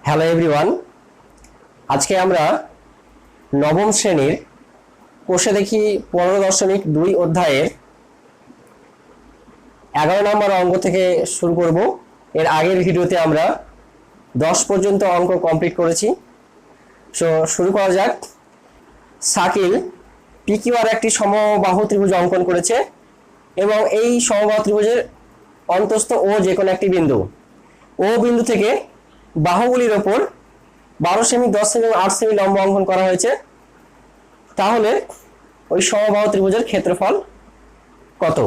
Hello everyone, আজকে আমরা নবম শ্রেণীর কোষে দেখি 15.2 অধ্যায়ের 11 নম্বর অঙ্ক থেকে শুরু করব। এর আগের ভিডিওতে আমরা 10 পর্যন্ত অঙ্ক কমপ্লিট করেছি। শুরু করা যাক। শাকিল পিকিউআর একটি সমবাহু ত্রিভুজ অঙ্কন করেছে এবং এই সমবাহু ত্রিভুজের অন্তস্থ ও যে কোনো একটি বিন্দু, ও বিন্দু থেকে বাহুগুলির ওপর 12 সেমি, 10 সেমি এবং 8 সেমি লম্ব অঙ্কন করা হয়েছে। তাহলে ওই সমবাহু ত্রিভুজের ক্ষেত্রফল কত?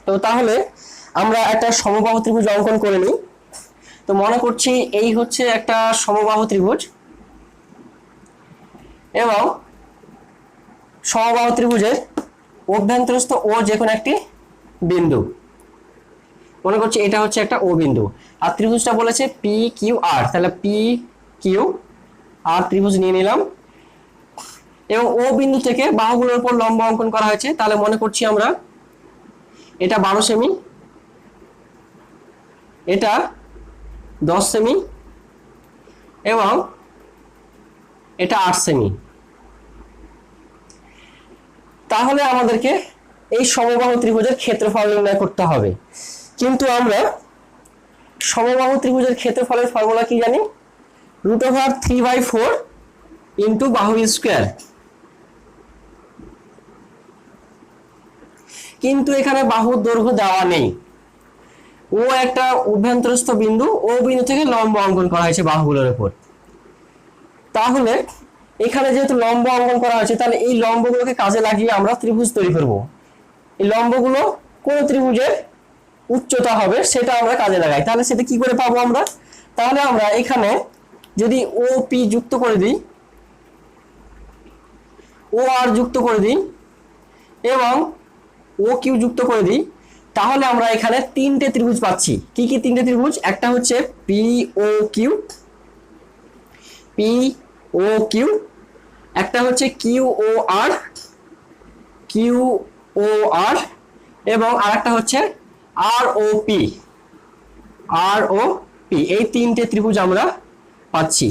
তো তাহলে আমরা একটা সমবাহু ত্রিভুজ অঙ্কন করে নিই। তো মনে করছি এই হচ্ছে একটা সমবাহু ত্রিভুজ এবং সমবাহু ত্রিভুজের অভ্যন্তরস্থ ও যে কোনো একটি বিন্দু, মনে করছি এটা হচ্ছে একটা ও বিন্দু, আর ত্রিভুজটা বলেছে পি কিউ আর। তাহলে পি কিউ আর ত্রিভুজ নিয়ে নিলাম এবং ও বিন্দু থেকে বাহুগুলোর উপর লম্ব অঙ্কন করা হয়েছে। তাহলে মনে করছি আমরা এটা 12 সেমি, এটা 10 সেমি এবং এটা 8 সেমি। তাহলে আমাদেরকে এই সমবাহু ত্রিভুজের ক্ষেত্রফল নির্ণয় করতে হবে। কিন্তু আমরা সমবাহু ত্রিভুজের ক্ষেত্রফলের ফর্মুলা কি জানি? √3/4 ইন্টু বাহু স্কোয়ার। কিন্তু এখানে বাহুর দৈর্ঘ্য দেওয়া নেই। ও একটা অভ্যন্তরস্থ বিন্দু, ও বিন্দু থেকে লম্ব অঙ্কন করা হয়েছে বাহুগুলোর উপর। তাহলে এখানে যেহেতু লম্ব অঙ্কন করা হয়েছে, তাহলে এই লম্বগুলোকে কাজে লাগিয়ে আমরা ত্রিভুজ তৈরি করব। এই লম্বগুলো কোন ত্রিভুজের উচ্চতা হবে সেটা আমরা কাজে লাগাই। তাহলে সেটা কি করে পাবো আমরা? তাহলে আমরা এখানে যদি ও পি যুক্ত করে দিই, ও আর যুক্ত করে দিই এবং ও কিউ যুক্ত করে দিই, তাহলে আমরা এখানে তিনটে ত্রিভুজ পাচ্ছি। কি কি তিনটে ত্রিভুজ? একটা হচ্ছে P O Q, P O Q, একটা হচ্ছে কিউ ও আর, কিউ ও আর, এবং আরেকটা হচ্ছে আর ও পি, আর ও পি। এই তিনটে ত্রিভুজ আমরা পাচ্ছি।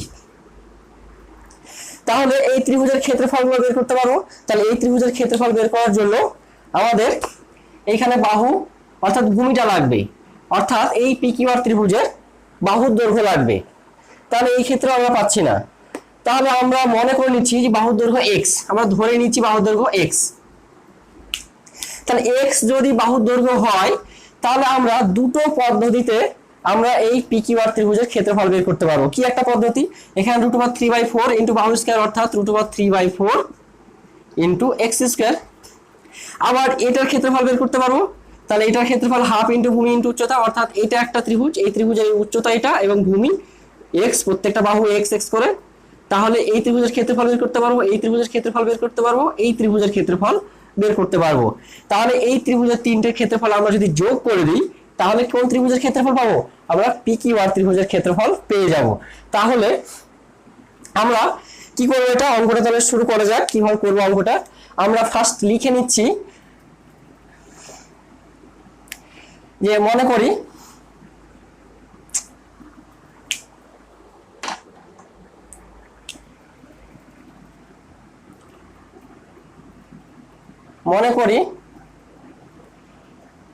তাহলে এই ত্রিভুজের ক্ষেত্রফল বের করতে পারবো। তাহলে এই ত্রিভুজের ক্ষেত্রফল বের করার জন্য আমাদের এইখানে বাহু অর্থাৎ ভূমিটা লাগবে, অর্থাৎ এই পি কিউ আর ত্রিভুজের বাহুর দৈর্ঘ্য লাগবে। তাহলে এই ক্ষেত্রে আমরা পাচ্ছি না। তাহলে আমরা মনে করে নিচ্ছি যে বাহুর দৈর্ঘ্য এক্স, আমরা ধরে নিচ্ছি বাহুর দৈর্ঘ্য এক্স। তাহলে এক্স যদি বাহুর দৈর্ঘ্য হয়, তাহলে আমরা দুটো পদ্ধতিতে আমরা এই পি কিউ আর ত্রিভুজের ক্ষেত্রফল বের করতে পারবো। কি একটা পদ্ধতি? এখানে √3/4 ইন্টু বাহু স্কয়ার, অর্থাৎ √3/4 ইন্টু এক্স স্কয়ার। আবার এটার ক্ষেত্রফল বের করতে পারবো। তাহলে এটার ক্ষেত্রফল হাফ ইন্টু ভূমি ইন্টু উচ্চতা, অর্থাৎ এটা একটা ত্রিভুজ, এই ত্রিভুজের উচ্চতা এটা এবং ভূমি এক্স, প্রত্যেকটা বাহু এক্স এক্স করে। তাহলে এই ত্রিভুজের ক্ষেত্রফল বের করতে পারবো, এই ত্রিভুজের ক্ষেত্রফল বের করতে পারবো, এই ত্রিভুজের ক্ষেত্রফল বের করতে পারবো। তাহলে এই ত্রিভুজের তিনটের ক্ষেত্রফল আমরা যদি যোগ করে দিই, তাহলে কোন ত্রিভুজের ক্ষেত্রফল পাবো? আমরা পি কিউ আর ত্রিভুজের ক্ষেত্রফল পেয়ে যাব। তাহলে আমরা কি করবো? এটা অঙ্কটা তাহলে শুরু করা যাক। কিভাবে করবো অঙ্কটা? আমরা ফার্স্ট লিখে নিচ্ছি যে মনে করি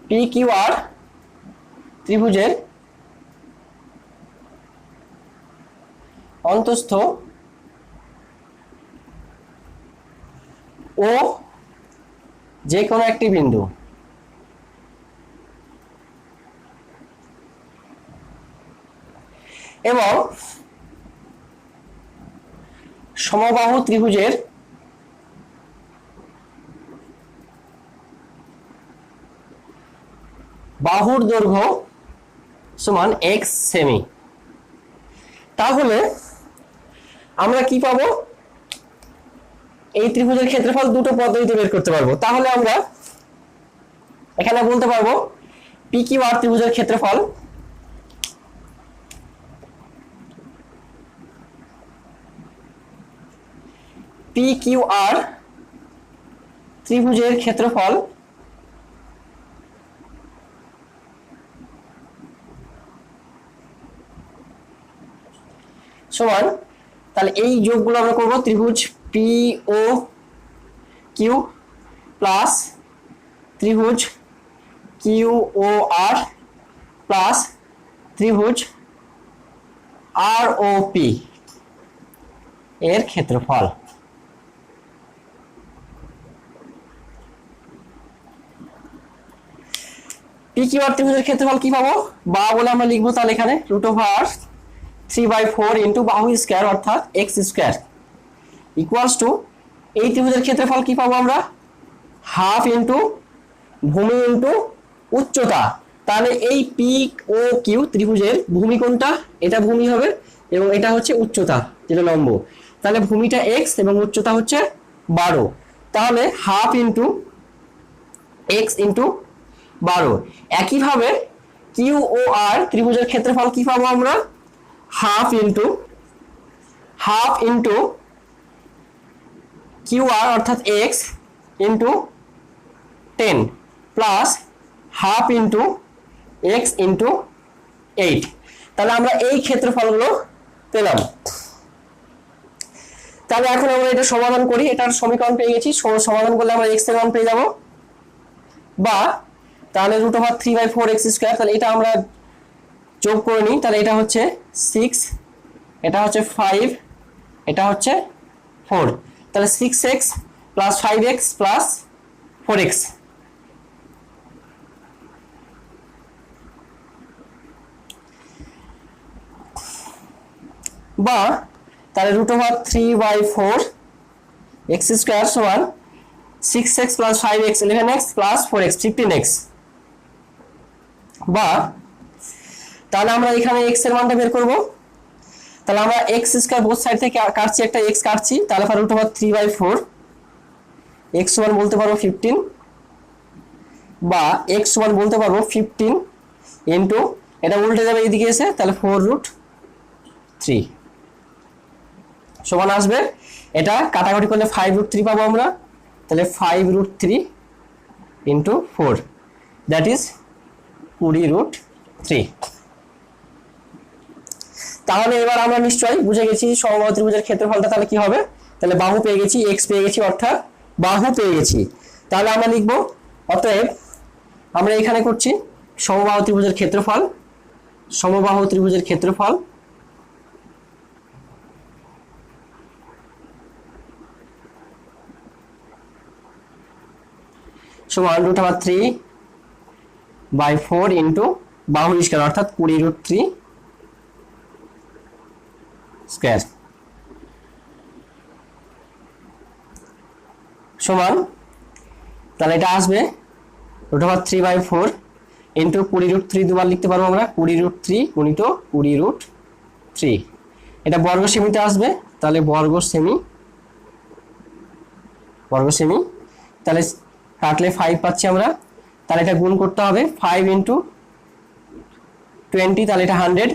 পি কিউ আর ত্রিভুজের অন্তস্থ ও যে কোনো একটি বিন্দু এবং সমবাহু ত্রিভুজের বাহুর দৈর্ঘ্য সমান এক্স সেমি। তাহলে আমরা কি পাবো? এই ত্রিভুজের ক্ষেত্রফল দুটো পদ্ধতিতে বের করতে পারবো। তাহলে আমরা এখানে বলতে পারবো পি কিউ আর ত্রিভুজের ক্ষেত্রফল পি কিউ আর ত্রিভুজের ক্ষেত্রফল সমান, তাহলে এই যোগগুলো আমরা করব ত্রিভুজ পি ও কিউ প্লাস ত্রিভুজ কিউ ও আর প্লাস ত্রিভুজ আর ও পি এর ক্ষেত্রফল। পি কিউ আর ত্রিভুজের ক্ষেত্রফল কি পাবো, বা বলে আমরা লিখবো তাহলে এখানে √3/4 ইন্টু বাহু স্কয়ার অর্থাৎ এক্স স্কয়ার ইকুয়ালস টু এই ত্রিভুজের ক্ষেত্রফল কি পাবো আমরা, হাফ ইন্টু ভূমি ইন্টু উচ্চতা। তাহলে এই পি ও কিউ ত্রিভুজের ভূমি কোনটা, এটা ভূমি হবে এবং এটা হচ্ছে উচ্চতা যেটা লম্ব। তাহলে ভূমিটা এক্স এবং উচ্চতা হচ্ছে 12, তাহলে হাফ ইন্টু এক্স ইন্টু 12। একইভাবে কিউ ও আর ত্রিভুজের ক্ষেত্রফল কি পাবো আমরা, হাফ ইন্টু কিউ আর অর্থাৎ x into 10 plus half into x into 8। তাহলে আমরা এই ক্ষেত্রফলগুলো পেলাম। তাহলে এখন আমরা এটা সমাধান করি, এটার সমীকরণ পেয়ে গেছি, সমাধান করলে আমরা এক্স এর মান পেয়ে যাব, বা তাহলে √3/4x², তাহলে এটা আমরা যোগ করে নিই, তাহলে এটা হচ্ছে 6, এটা হচ্ছে 5, এটা হচ্ছে 4, তাহলে 6x plus 5x plus 4x বা তাহলে √3/4x² সমান 6x plus 5x 11x plus 4x 15x, বা তাহলে আমরা এখানে x এর মানটা বের করব। তাহলে আমরা x² বোথ সাইড থেকে কাটছি, একটা x কাটছি, তাহলে √3/4 x সমান বলতে পারবো 15, বা x সমান বলতে পারবো 15 ইন্টু এটা উল্টে যাবে এইদিকে এসে, তাহলে 4√3 সমান আসবে, এটা কাটাকাটি করলে 5√3 পাবো আমরা, তাহলে 5√3 ইন্টু 4 দ্যাট ইজ 20√3। তাহলে এবার আমরা নিশ্চয়ই বুঝে গেছি সমবাহু ত্রিভুজের ক্ষেত্রফলটা তাহলে কি হবে, তাহলে বাহু পেয়ে গেছি, এক্স পেয়ে গেছি অর্থাৎ বাহু পেয়ে গেছি। তাহলে আমরা লিখবো অতএব আমরা এখানে করছি সমবাহু ত্রিভুজের ক্ষেত্রফল, সমবাহু ত্রিভুজের ক্ষেত্রফল সমান √3/4 ইন্টু বাহু স্কয়ার অর্থাৎ 20√3 স্কয়ার সমান, তাহলে এটা আসবে √3/4 ইন্টু 20√3 দুবার লিখতে পারবো আমরা, 20√3 গুণিত 20√3, এটা বর্গ সেমিতে আসবে, তাহলে বর্গ সেমি, তাহলে কাটলে 5 পাচ্ছি আমরা, তাহলে এটা গুণ করতে হবে 5 ইন্টু 20, তাহলে এটা 100,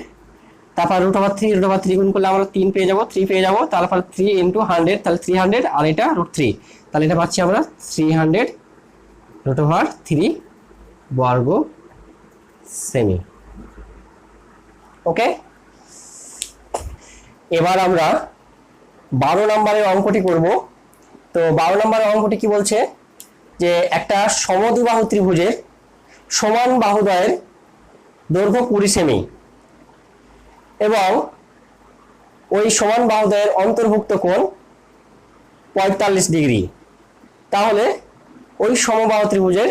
তারপর √3 গুণ করলে আমরা 3 পেয়ে যাবো, 3 পেয়ে যাবো, তারপর 3 ইন্টু 100 তাহলে 300, আর এটা √3, তাহলে এটা পাচ্ছি আমরা 300√3 বর্গ সেমি। ওকে, এবার আমরা 12 নম্বরের অঙ্কটি করব। তো 12 নম্বরের অঙ্কটি কি বলছে যে একটা সমদ্বিবাহু ত্রিভুজের সমান বাহুদ্বয়ের দৈর্ঘ্য 20 সেমি এবং ওই সমান বাহুদ্বয়ের অন্তর্ভুক্ত কোণ 45 ডিগ্রি, তাহলে ওই সমবাহু ত্রিভুজের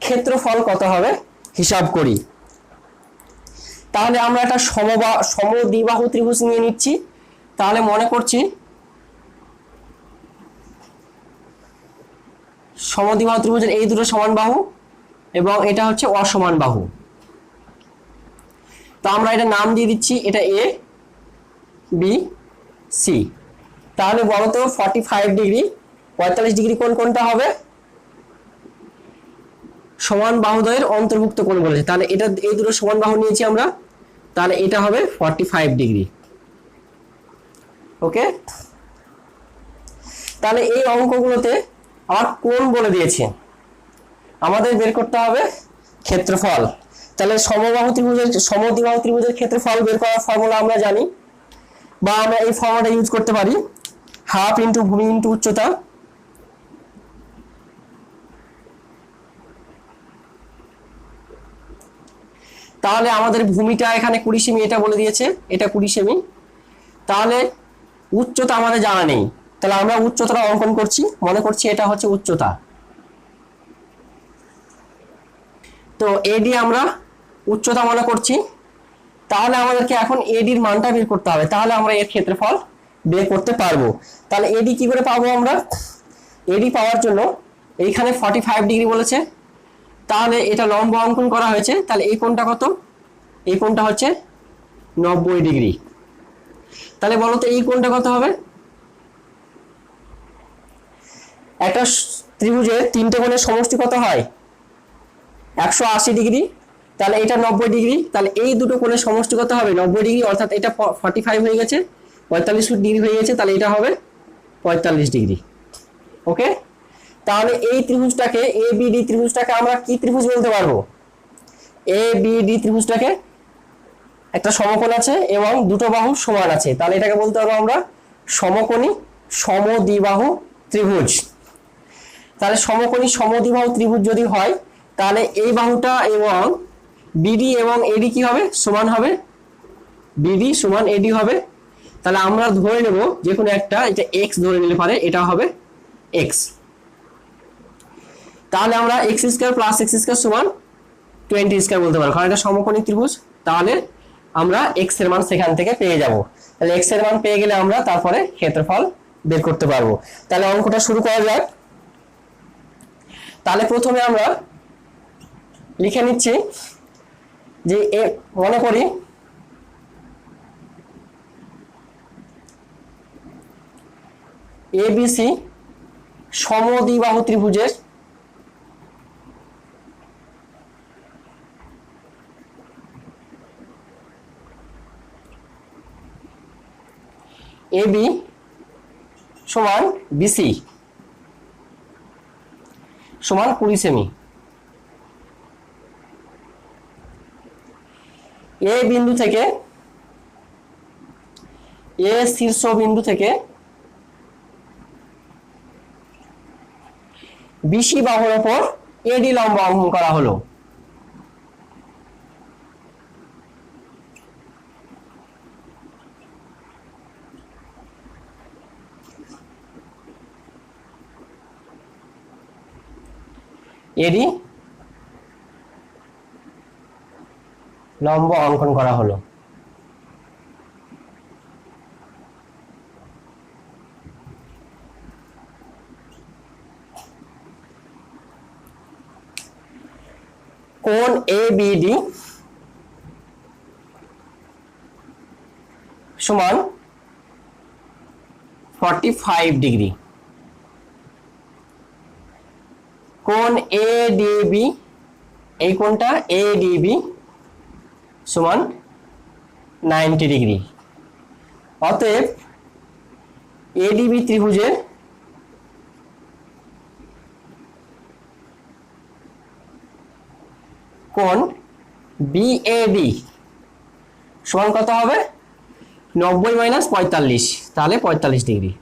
ক্ষেত্রফল কত হবে হিসাব করি। তাহলে আমরা একটা সমদ্বিবাহু ত্রিভুজ নিয়ে নিচ্ছি, তাহলে মনে করছি সমদ্বিবাহু ত্রিভুজের এই দুটো সমান বাহু এবং এটা হচ্ছে অসমান বাহু। তো আমরা এটা নাম দিয়ে দিচ্ছি, এটা এ বি সি। তাহলে বলতো 45 ডিগ্রি 45 ডিগ্রি কোণ কোনটা হবে, সমান বাহুদ্বয়ের অন্তর্ভুক্ত কোণ বলেছে, তাহলে এটা এই দুটো সমান বাহু নিয়েছি আমরা, তাহলে এটা হবে 45 ডিগ্রি। ওকে, তাহলে এই অঙ্কগুলোতে আমার কোণ বলে দিয়েছে, আমাদের বের করতে হবে ক্ষেত্রফল। তাহলে সমদ্বিবাহু ত্রিভুজের ক্ষেত্রফল বের করার ফর্মুলা আমরা জানি, বা আমরা এই ফর্মুলাটা ইউজ করতে পারি, হাফ ইন্টু ভূমি ইন্টু উচ্চতা। তাহলে আমাদের ভূমিটা এখানে 20 সেমি, এটা বলে দিয়েছে, এটা 20 সেমি। তাহলে উচ্চতা আমাদের জানা নেই, তাহলে আমরা উচ্চতাটা অঙ্কন করছি, মনে করছি এটা হচ্ছে উচ্চতা। তো এডি আমরা উচ্চতা মনে করছি। তাহলে আমাদেরকে এখন এডির মানটা বের করতে হবে, তাহলে আমরা এর ক্ষেত্রফল বের করতে পারবো। তাহলে এডি কি করে পাবো আমরা? এডি পাওয়ার জন্য এইখানে 45 ডিগ্রি বলেছে, তাহলে এটা লম্ব অঙ্কন করা হয়েছে, তাহলে এই কোণটা কত? এই কোণটা হচ্ছে 90 ডিগ্রি। তাহলে বলো তো এই কোণটা কত হবে? একটা ত্রিভুজের তিনটে কোণের সমষ্টি কত হয়? 180 ডিগ্রি। তাহলে এটা 90 ডিগ্রি, তাহলে এই দুটো কোণের সমষ্টি কত হবে? 90 ডিগ্রি, অর্থাৎ এটা 45 হয়ে গেছে, 45 ডিগ্রি হয়ে গেছে, তাহলে এটা হবে 45 ডিগ্রি। ওকে, তাহলে এই ত্রিভুজটাকে এবিডি ত্রিভুজটাকে আমরা কি ত্রিভুজ বলতে পারবো? এবিডি ত্রিভুজটাকে একটা সমকোণ আছে এবং দুটো বাহু সমান আছে, তাহলে এটাকে বলতে পারবো আমরা সমকোণী সমদ্বিবাহু ত্রিভুজ। তাহলে সমকোণী সমদ্বিবাহু ত্রিভুজ যদি হয়, তাহলে এই বাহুটা এবং বিডি এবং এডি কি হবে? সমান হবে, বিডি সমান এডি হবে। তাহলে আমরা ধরে নেব যে কোনো একটা, এটা এক্স ধরে নিলে পারে, এটা হবে এক্স। তাহলে আমরা x square plus x square সমান 20 স্কয়ার বলতে পারবো, কারণ এটা সমকোণী ত্রিভুজ। তাহলে আমরা এক্স এর মান সেখান থেকে পেয়ে যাব। তাহলে এক্স এর মান পেয়ে গেলে আমরা তারপরে ক্ষেত্রফল বের করতে পারবো। তাহলে অঙ্কটা শুরু করা যাক। তাহলে প্রথমে আমরা লিখে নিচ্ছি যে মনে করি এবিসি সমদ্বিবাহু ত্রিভুজের এবি সমান বিসি সমান 20 সেমি। এ বিন্দু থেকে, এ শীর্ষ বিন্দু থেকে বিসি বাহুর উপর এডি লম্ব অঙ্কন করা হলো। এডি লম্ব অঙ্কন করা হলো। কোণ এবিডি সমান 45 ডিগ্রি। কোণ এডিবি, এই কোণটা এডিবি সমান 90 ডিগ্রি। অতএব এডিবি ত্রিভুজের কোণ বিএডি সমান কত হবে? 90 মাইনাস 45, তাহলে 45 ডিগ্রি।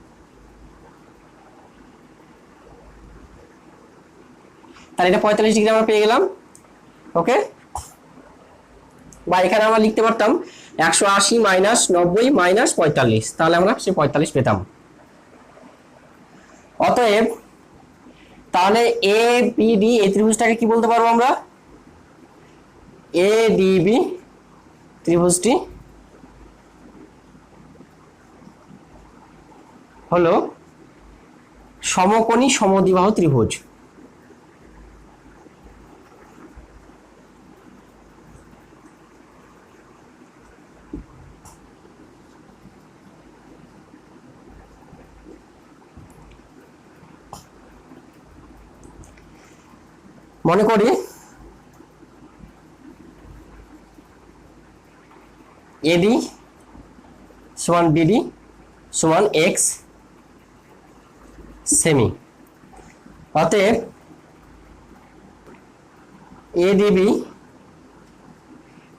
তাহলে এটা 45 ডিগ্রি আমরা পেয়ে গেলাম। ওকে, বা এখানে আমরা লিখতে পারতাম 180 মাইনাস 90 মাইনাস 45, তাহলে আমরা সে 45 পেতাম। অতএব তাহলে এ বিডি এই ত্রিভুজটাকে কি বলতে পারবো আমরা? এডিবি ত্রিভুজটি হলো সমকোণী সমদ্বিবাহু ত্রিভুজ। মনে করি এডি সমান বিডি সমান এক্স সেমি। অতএব এডিবি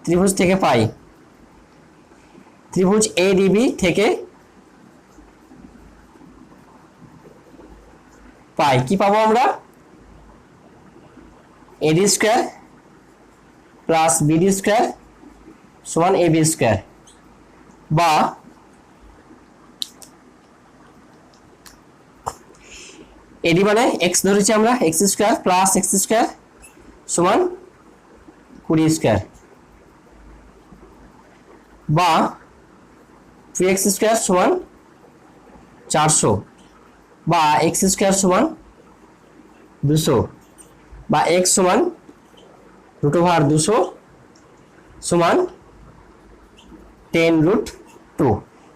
ত্রিভুজ থেকে পাই ত্রিভুজ এডিবি থেকে পাই কি পাবো আমরা এডি স্কয়ার প্লাস বিডি স্কয়ার সমান এবি স্কয়ার বা এডি মানে এক্স ধরেছি আমরা x square plus x square সমান 20 স্কয়ার বা 3x স্কয়ার সমান 400 বা x স্কয়ার সমান 200 বা x সমান √200 সমান 10√2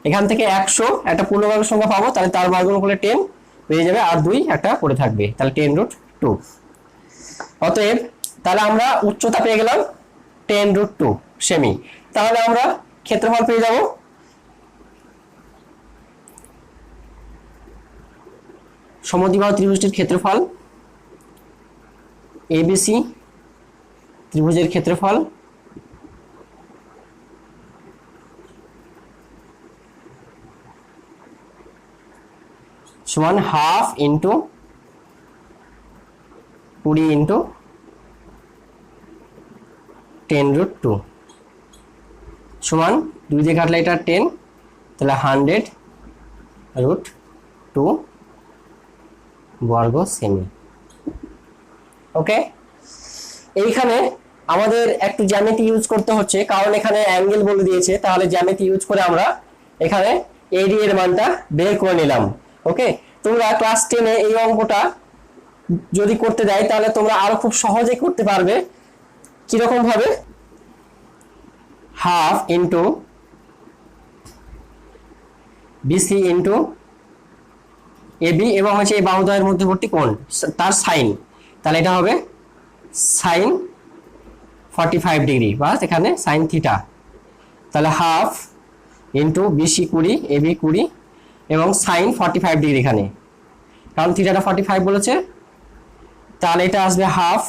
এখান থেকে 100 একটা পূর্ণবর্গ সংখ্যা পাবো তাহলে তার বর্গমূল করলে 10 বেরিয়ে যাবে আর 2 একটা পড়ে থাকবে তাহলে 10√2 অতএব তাহলে আমরা উচ্চতা পেয়ে গেলাম 10√2 সেমি তাহলে আমরা ক্ষেত্রফল পেয়ে যাব সমদ্বিবাহু ত্রিভুজটির ক্ষেত্রফল এবিসি ত্রিভুজের ক্ষেত্রফল সমান হাফ ইন্টু 20 ইন্টু 10√2 সমান 2 দিয়ে কাটলে এটা 10 তাহলে 100√2 বর্গ সেমি ওকে এইখানে আমাদের একটু জ্যামিতি ইউজ করতে হচ্ছে কারণ এখানে অ্যাঙ্গেল বলে দিয়েছে তাহলে জ্যামিতি ইউজ করে আমরা এখানে এডি এর মানটা বের করে নিলাম ওকে তোমরা ক্লাস 10 এ এই অঙ্কটা যদি করতে দেয় তাহলে তোমরা আরো খুব সহজে করতে পারবে কি রকম ভাবে half into BC into AB এবং হচ্ছে এই বাহুদ্বয়ের মধ্যবর্তী কোণ তার সাইন তাহলে এটা হবে সাইন 45 ডিগ্রি বা এখানে সাইন থিটা তাহলে হাফ ইনটু বিসি 20 এবি 20 এবং সাইন 45 ডিগ্রি এখানে কারণ থিটাটা 45 বলেছে তাহলে এটা আসবে half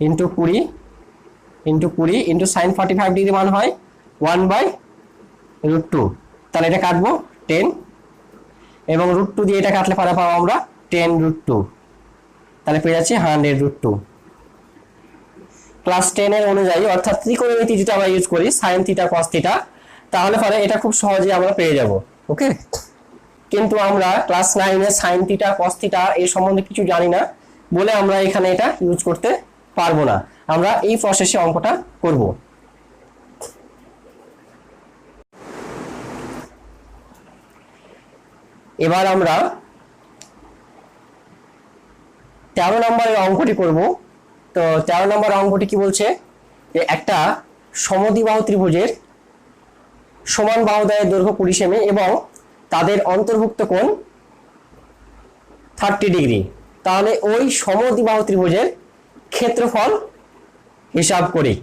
into 20 into sign 45 degree মান হয় 1/√2 তাহলে এটা কাটবো 10 এবং √2 দিয়ে এটা কাটলে পাবো আমরা 10√2 তাহলে পেয়ে যাচ্ছে 100√2 ক্লাস 10 এর অনুযায়ী অর্থাৎ ত্রিকোণমিতি যেটা আমরা ইউজ করি sin θ cos θ তাহলে পরে এটা খুব সহজেই আমরা পেয়ে যাব ওকে কিন্তু আমরা ক্লাস 9 এ sin θ cos θ এই সম্বন্ধে কিছু জানি না বলে আমরা এখানে এটা ইউজ করতে পারবো না আমরা এই প্রসেসে অঙ্কটা করব এবার আমরা 13 নম্বরের অঙ্কটি করব তো 13 নম্বর অঙ্কটি কি বলছে যে একটা সমদ্বিবাহু ত্রিভুজের সমান বাহুদ্বয়ের দৈর্ঘ্য 20 সেমি এবং তাদের অন্তর্ভুক্ত কোণ 30 ডিগ্রি তাহলে ওই সমদ্বিবাহু ত্রিভুজের ক্ষেত্রফল হিসাব করি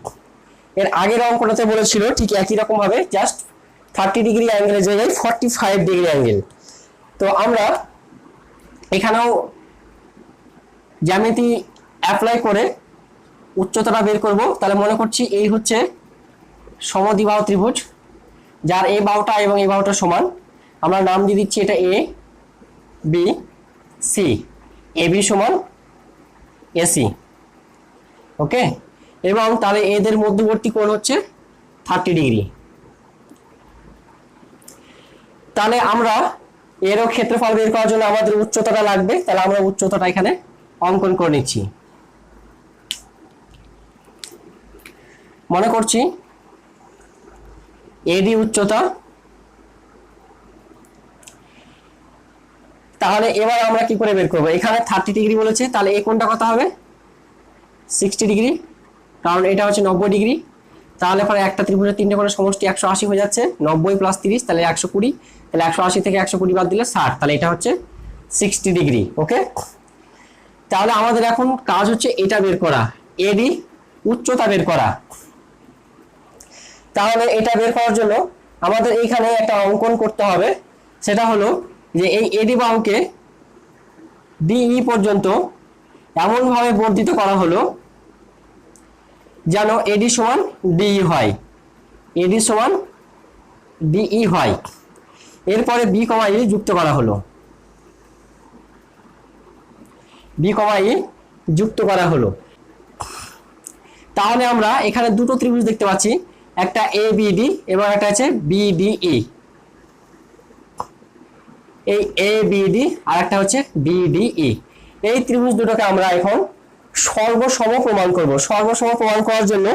এর আগের অঙ্কটাতে বলেছিল ঠিক একই রকম ভাবে জাস্ট 30 ডিগ্রি অ্যাঙ্গেলের জায়গায় 45 ডিগ্রি অ্যাঙ্গেল তো আমরা এখানেও জ্যামিতি অ্যাপ্লাই করে উচ্চতাটা বের করব তাহলে মনে করছি এই হচ্ছে সমদ্বিবাহু ত্রিভুজ যার এই বাহুটা এবং এই বাহুটা সমান আমরা নাম দিয়ে দিচ্ছি এটা A B C A B সমান এসি ওকে এবং তাহলে এদের মধ্যবর্তী কোণ হচ্ছে 30 ডিগ্রি তাহলে আমরা এরও ক্ষেত্রফল বের করার জন্য আমাদের উচ্চতাটা লাগবে তাহলে আমরা উচ্চতাটা এখানে অঙ্কন করে নিচ্ছি মনে করছি এডি উচ্চতা তাহলে এবার আমরা কি করে বের করব এখানে 30 ডিগ্রি বলেছে তাহলে এই কোণটা কত হবে 60 ডিগ্রি কারণ এটা হচ্ছে 90 ডিগ্রি তাহলে পরে একটা ত্রিভুজের তিনটে কোণের সমষ্টি 180 হয়ে যাচ্ছে 90 প্লাস 30 তাহলে 120 তাহলে 180 থেকে 120 বাদ দিলে 60 তাহলে এটা হচ্ছে 60 ডিগ্রি ওকে তাহলে আমাদের এখন কাজ হচ্ছে এটা বের করা এডি উচ্চতা বের করা তাহলে এটা বের করার জন্য আমাদের এইখানে একটা অঙ্কন করতে হবে সেটা হলো যে এই এডি বাহুকে ডিই পর্যন্ত এমন ভাবে বর্ধিত করা হলো যেন এডি সমান ডিই হয় এডি সমান ডিই হয়। এরপরে বি কমা ই যুক্ত করা হলো, বি কমা ই যুক্ত করা হলো। তাহলে আমরা এখানে দুটো ত্রিভুজ দেখতে পাচ্ছি, একটা এ বি ডি এবং একটা আছে বিডিই। এই এ বি ডি আর একটা হচ্ছে বিডিই। এই ত্রিভুজ দুটোকে আমরা এখন সর্বসম প্রমাণ করব। সর্বসম প্রমাণ করার জন্য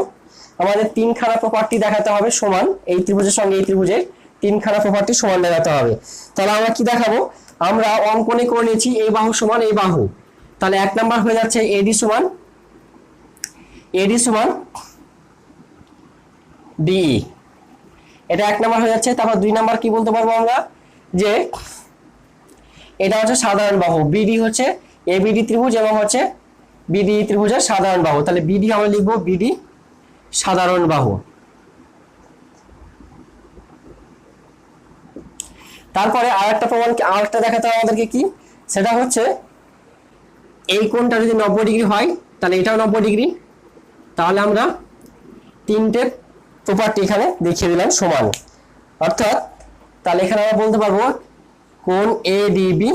আমাদের তিনখানা প্রপার্টি দেখাতে হবে সমান, এই ত্রিভুজের সঙ্গে এই ত্রিভুজের তিনখানা প্রপার্টি সমান দেখাতে হবে। তাহলে আমরা কি দেখাবো, আমরা অঙ্কনে করে নিয়েছি এই বাহু সমান এই বাহু। তাহলে এক নাম্বার হয়ে যাচ্ছে এডি সমান ডিই, এটা এক নাম্বার হয়ে যাচ্ছে। তারপর দুই নাম্বার কি বলতে পারবো আমরা, যে এটা হচ্ছে সাধারণ বাহু, বিডি হচ্ছে এবিডি ত্রিভুজ এবং হচ্ছে বিডি ত্রিভুজের সাধারণ বাহু। তাহলে বিডি আমরা লিখবো বিডি সাধারণ বাহু। তারপরে আরেকটা প্রমাণ, আরেকটা দেখাতে হবে আমাদেরকে, কি সেটা হচ্ছে এই কোণটা যদি 90 ডিগ্রি হয় তাহলে এটাও 90 ডিগ্রি। তাহলে আমরা তিনটে প্রপার্টি এখানে দেখিয়ে দিলাম সমান, অর্থাৎ তাহলে এখানে আমরা বলতে পারবো কোণ এডিবি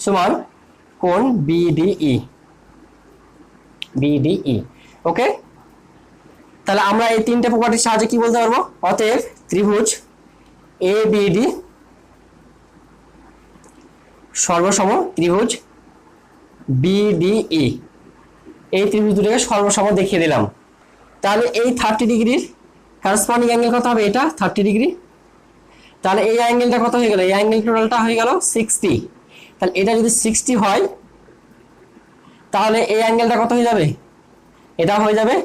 সমান কোণ বিডিই। ওকে, তাহলে আমরা এই তিনটে প্রপার্টির সাহায্যে কি বলতে পারবো, অতএব ত্রিভুজ এবিডি সর্বসম ত্রিভুজ বিডিই, এই ত্রিভুজ দুটোকে সর্বসম দেখিয়ে দিলাম। তাহলে এই 30 ডিগ্রির করসপন্ডিং অ্যাঙ্গেল কত হবে, এটা 30 ডিগ্রি। তাহলে এই অ্যাঙ্গেলটা কত হয়ে গেল, এই অ্যাঙ্গেল টোটালটা হয়ে গেল 60। তাহলে এটা যদি 60 হয় তাহলে এই অ্যাঙ্গেলটা কত হয়ে যাবে, এটা হয়ে যাবে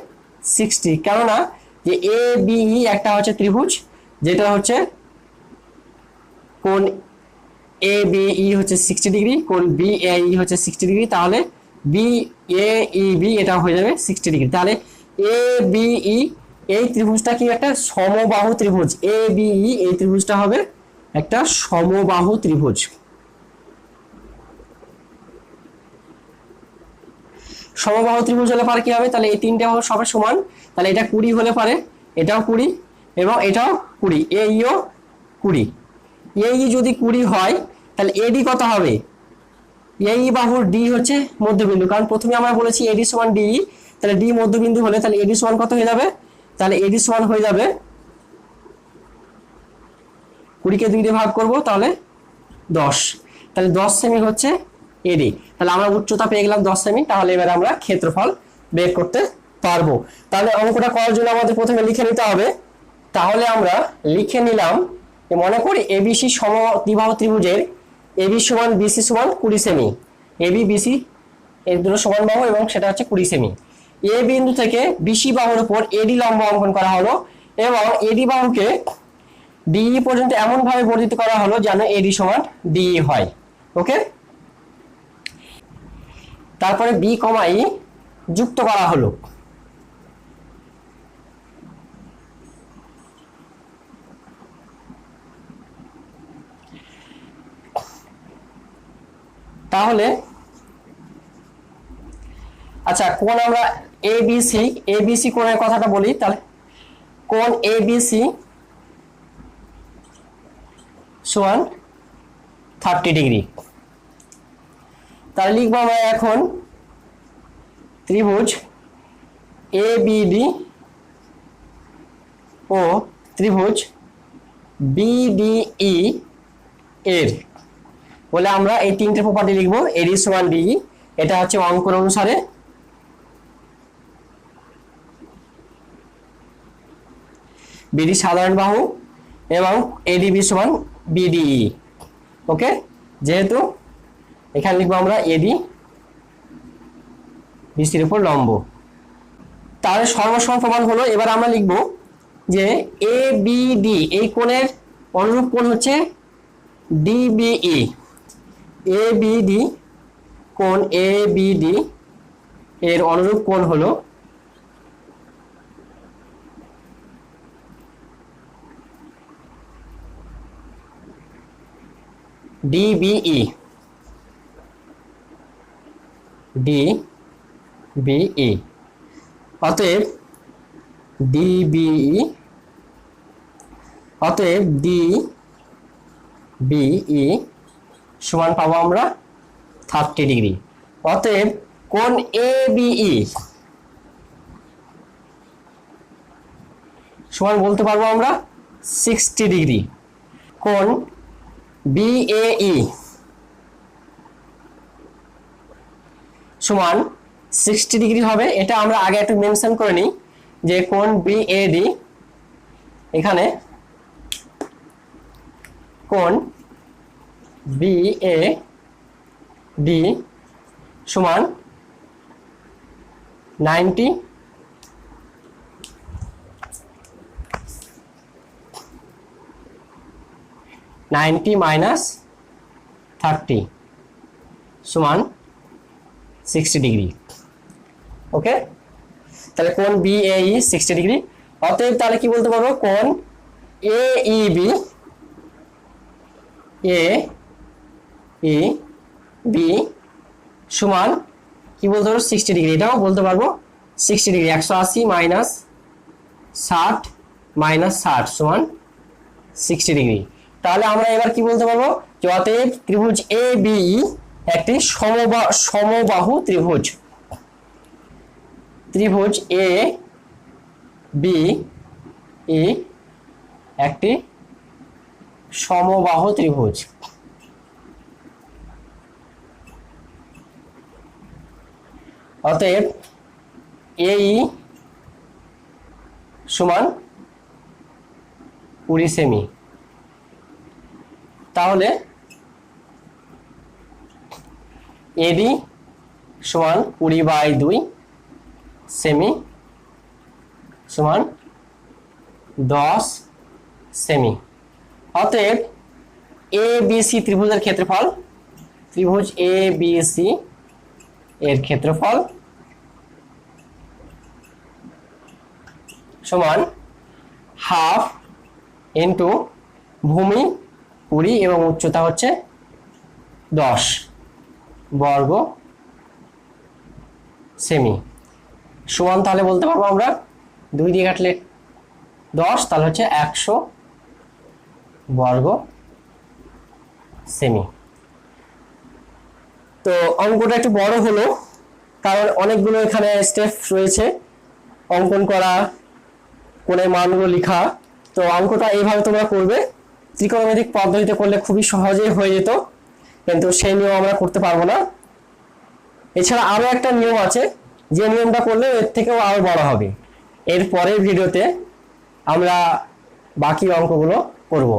60। কেননা যে এ বিই একটা হচ্ছে ত্রিভুজ, যেটা হচ্ছে কোণ এ বিই হচ্ছে 60 ডিগ্রি, কোণ বিএই হচ্ছে 60 ডিগ্রি। তাহলে বিএইবি এটা হয়ে যাবে 60 ডিগ্রি। তাহলে এ বিই এই ত্রিভুজটা কি একটা সমবাহু ত্রিভুজ, এ বিই এই ত্রিভুজটা হবে একটা সমবাহু ত্রিভুজ। সমবাহু ত্রিভুজ হলে পারে কি হবে, তাহলে এই তিনটে বাহু সবার সমান। তাহলে এটা 20 হলে পারে, এটাও 20 এবং এটাও 20, এইও 20। এই যদি 20 হয় তাহলে এডি কত হবে, এই বাহুর ডি হচ্ছে মধ্যবিন্দু, কারণ প্রথমে আমরা বলেছি এডি সমান ডিই। তাহলে ডি মধ্যবিন্দু হলে তাহলে এডি সমান কত হয়ে যাবে, তাহলে এডি সমান হয়ে যাবে 20 কে 2 দিয়ে ভাগ করব তাহলে 10। তাহলে 10 সেমি হচ্ছে এডি। তাহলে আমরা উচ্চতা পেয়ে গেলাম 10 সেমি। তাহলে এবার আমরা ক্ষেত্রফল বের করতে পারবো। তাহলে অঙ্কটা করার জন্য আমাদের প্রথমে লিখে নিতে হবে। তাহলে আমরা লিখে নিলাম, মনে করি এবিসি সমদ্বিবাহু ত্রিভুজের এবি সমান বিসি সমান 20 সেমি। এবি বিসি এর দুটো সমান বাহু এবং সেটা হচ্ছে 20 সেমি। এ বিন্দু থেকে বিসি বাহুর উপর এডি লম্ব অঙ্কন করা হলো এবং এডি বাহুকে ডিই পর্যন্ত এমন ভাবে বর্ধিত করা হলো যেন এডি সমান ডিই হয়। ওকে, তারপরে বি কমা ই যুক্ত করা হলো। তাহলে আচ্ছা, কোণ আমরা এবিসি কোণের কথাটা বলি। তাহলে কোণ এবিসি সমান 30 ডিগ্রি। তাহলে লিখবো আমরা এখন ত্রিভুজ এবিডি ও ত্রিভুজ বিডিই এর বলে আমরা এই তিনটে প্রপার্টি লিখবো। এডি সমান ডিই, এটা হচ্ছে অঙ্কন অনুসারে বিডি সাধারণ বাহু এবং এডিবি সমান বিডিই। ওকে, যেহেতু এখানে লিখবো আমরা এডি বিসির উপর লম্ব। তাহলে সর্বসম প্রমাণ হলো। এবার আমরা লিখবো যে এ বিডি এই কোণের অনুরূপ কোণ হচ্ছে ডিবিই। এ বিডি কোণ এ বিডি এর অনুরূপ কোণ হলো ডিবিই। ডিবিই অতএব ডিবিই অতএব ডি বিই সমান পাবো আমরা 30 ডিগ্রি। অতএব কোণ এ বিই সমান বলতে পারবো আমরা 60 ডিগ্রি। কোণ বিএই সমান 60 ডিগ্রি হবে। এটা আমরা আগে একটু মেনশন করে নিই যে কোণ বিএডি, এখানে কোণ বিএডি সমান 90 মাইনাস 30 সমান 60 ডিগ্রি। ওকে, তাহলে কোণ বিএই 60 ডিগ্রি। অতএব তাহলে কি বলতে পারবো, কোণ এইবি সমান কি বলতে পারবো 60 ডিগ্রি। এটাও বলতে পারবো 60 ডিগ্রি। 180 মাইনাস 60 মাইনাস 60 সমান 60 ডিগ্রি। তাহলে আমরা এবার কি বলতে পারবো যে অতএব ত্রিভুজ এ বি একটি সমবাহু ত্রিভুজ। ত্রিভুজ এ বি একটি সমবাহু ত্রিভুজ। অতএব এই সমান 20 সেমি। তাহলে এডি সমান 20/2 সেমি সমান 10 সেমি। অতএব এ বি সি ত্রিভুজের ক্ষেত্রফল, ত্রিভুজ এ বি সি এর ক্ষেত্রফল সমান হাফ ইন্টু ভূমি 20 এবং উচ্চতা হচ্ছে 10 বর্গ সেমি সমান। তাহলে বলতে পারবো আমরা 2 দিয়ে কাটলে 10, তাহলে হচ্ছে 100 বর্গ সেমি। তো অঙ্কটা একটু বড় হলো কারণ অনেকগুলো এখানে স্টেপ রয়েছে, অঙ্কন করা, কোণের মানগুলো লেখা। তো অঙ্কটা এইভাবে তোমরা করবে। ত্রিকোণমিতিক পদ্ধতিতে করলে খুবই সহজেই হয়ে যেত, কিন্তু সেই নিয়ম আমরা করতে পারবো না। এছাড়া আরো একটা নিয়ম আছে, যে নিয়মটা করলে এর থেকেও আরো বড় হবে। এর পরের ভিডিওতে আমরা বাকি অঙ্কগুলো করব।